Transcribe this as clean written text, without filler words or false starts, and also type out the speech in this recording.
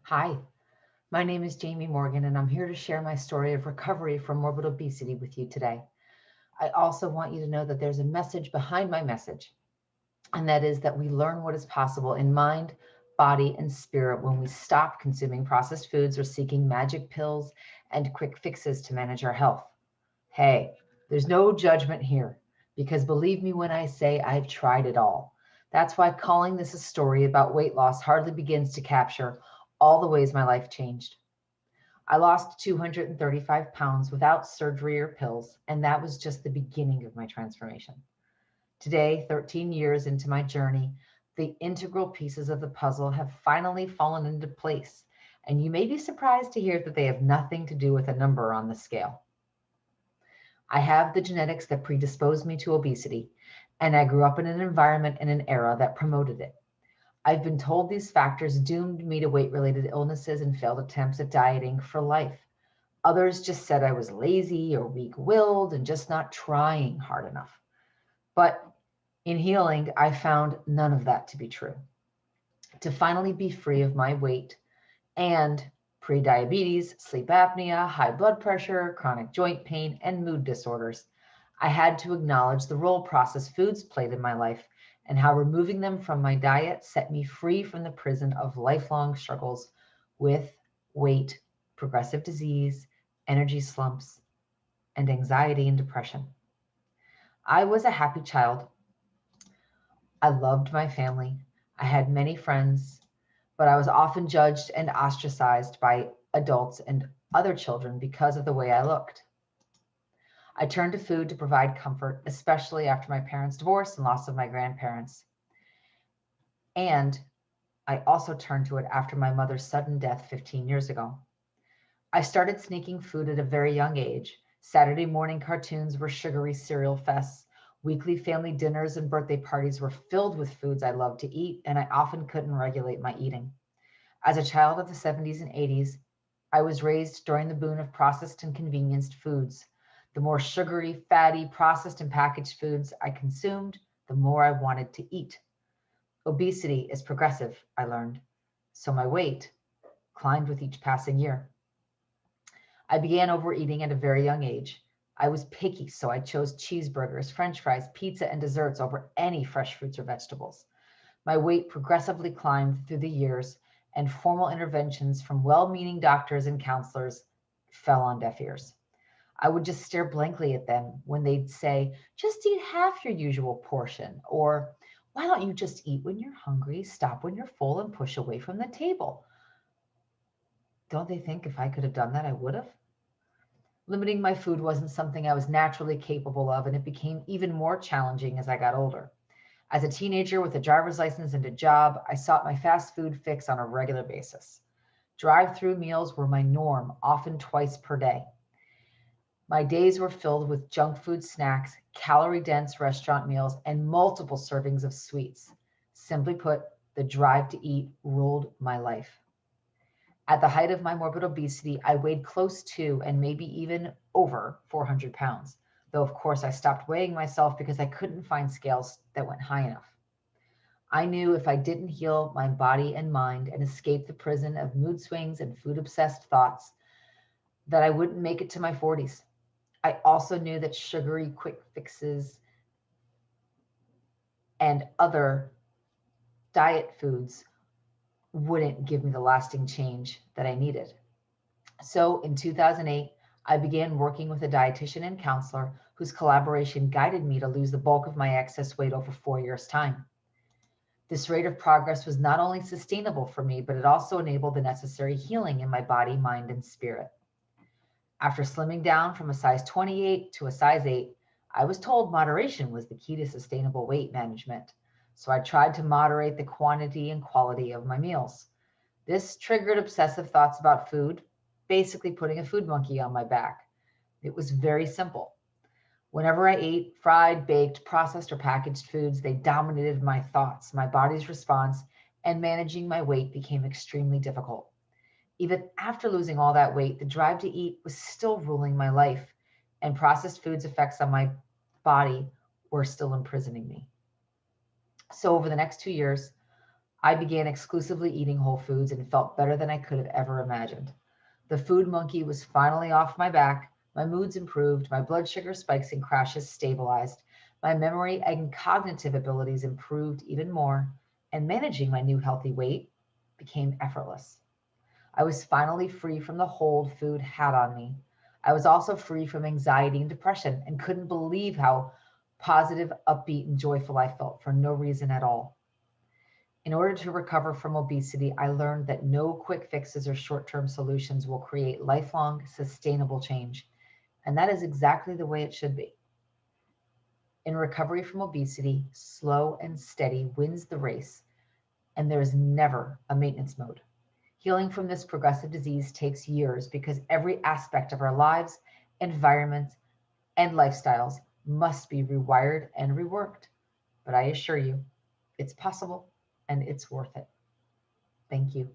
Hi, my name is Jamie Morgan, and I'm here to share my story of recovery from morbid obesity with you today. I also want you to know that there's a message behind my message, and that is that we learn what is possible in mind, body, and spirit when we stop consuming processed foods or seeking magic pills and quick fixes to manage our health. Hey, there's no judgment here, because believe me when I say I've tried it all. That's why calling this a story about weight loss hardly begins to capture all the ways my life changed. I lost 235 pounds without surgery or pills, and that was just the beginning of my transformation. Today, 13 years into my journey, the integral pieces of the puzzle have finally fallen into place, and you may be surprised to hear that they have nothing to do with a number on the scale. I have the genetics that predisposed me to obesity, and I grew up in an environment and an era that promoted it. I've been told these factors doomed me to weight related illnesses and failed attempts at dieting for life. Others just said I was lazy or weak willed and just not trying hard enough. But in healing, I found none of that to be true. To finally be free of my weight and prediabetes, sleep apnea, high blood pressure, chronic joint pain, and mood disorders, I had to acknowledge the role processed foods played in my life and how removing them from my diet set me free from the prison of lifelong struggles with weight, progressive disease, energy slumps, and anxiety and depression. I was a happy child. I loved my family. I had many friends, but I was often judged and ostracized by adults and other children because of the way I looked. I turned to food to provide comfort, especially after my parents' divorce and loss of my grandparents. And I also turned to it after my mother's sudden death 15 years ago. I started sneaking food at a very young age. Saturday morning cartoons were sugary cereal fests. Weekly family dinners and birthday parties were filled with foods I loved to eat, and I often couldn't regulate my eating. As a child of the 70s and 80s, I was raised during the boom of processed and convenienced foods. The more sugary, fatty, processed, and packaged foods I consumed, the more I wanted to eat. Obesity is progressive, I learned, so my weight climbed with each passing year. I began overeating at a very young age. I was picky, so I chose cheeseburgers, french fries, pizza, and desserts over any fresh fruits or vegetables. My weight progressively climbed through the years, and formal interventions from well meaning doctors and counselors fell on deaf ears. I would just stare blankly at them when they'd say, just eat half your usual portion, or why don't you just eat when you're hungry, stop when you're full, and push away from the table? Don't they think if I could have done that, I would have? Limiting my food wasn't something I was naturally capable of, and it became even more challenging as I got older. As a teenager with a driver's license and a job, I sought my fast food fix on a regular basis. Drive-through meals were my norm, often twice per day. My days were filled with junk food snacks, calorie-dense restaurant meals, and multiple servings of sweets. Simply put, the drive to eat ruled my life. At the height of my morbid obesity, I weighed close to and maybe even over 400 pounds, though of course I stopped weighing myself because I couldn't find scales that went high enough. I knew if I didn't heal my body and mind and escape the prison of mood swings and food obsessed thoughts, that I wouldn't make it to my 40s. I also knew that sugary quick fixes and other diet foods wouldn't give me the lasting change that I needed. So in 2008, I began working with a dietitian and counselor whose collaboration guided me to lose the bulk of my excess weight over 4 years' time. This rate of progress was not only sustainable for me, but it also enabled the necessary healing in my body, mind, and spirit. After slimming down from a size 28 to a size 8, I was told moderation was the key to sustainable weight management. So I tried to moderate the quantity and quality of my meals. This triggered obsessive thoughts about food, basically putting a food monkey on my back. It was very simple. Whenever I ate fried, baked, processed, or packaged foods, they dominated my thoughts, my body's response, and managing my weight became extremely difficult. Even after losing all that weight, the drive to eat was still ruling my life, and processed foods' effects on my body were still imprisoning me. So over the next 2 years, I began exclusively eating whole foods and felt better than I could have ever imagined. The food monkey was finally off my back. My moods improved, my blood sugar spikes and crashes stabilized, my memory and cognitive abilities improved even more, and managing my new healthy weight became effortless. I was finally free from the hold food had on me. I was also free from anxiety and depression and couldn't believe how positive, upbeat, and joyful I felt for no reason at all. In order to recover from obesity, I learned that no quick fixes or short term solutions will create lifelong, sustainable change. And that is exactly the way it should be. In recovery from obesity, slow and steady wins the race, and there is never a maintenance mode. Healing from this progressive disease takes years because every aspect of our lives, environments, and lifestyles must be rewired and reworked. But I assure you, it's possible and it's worth it. Thank you.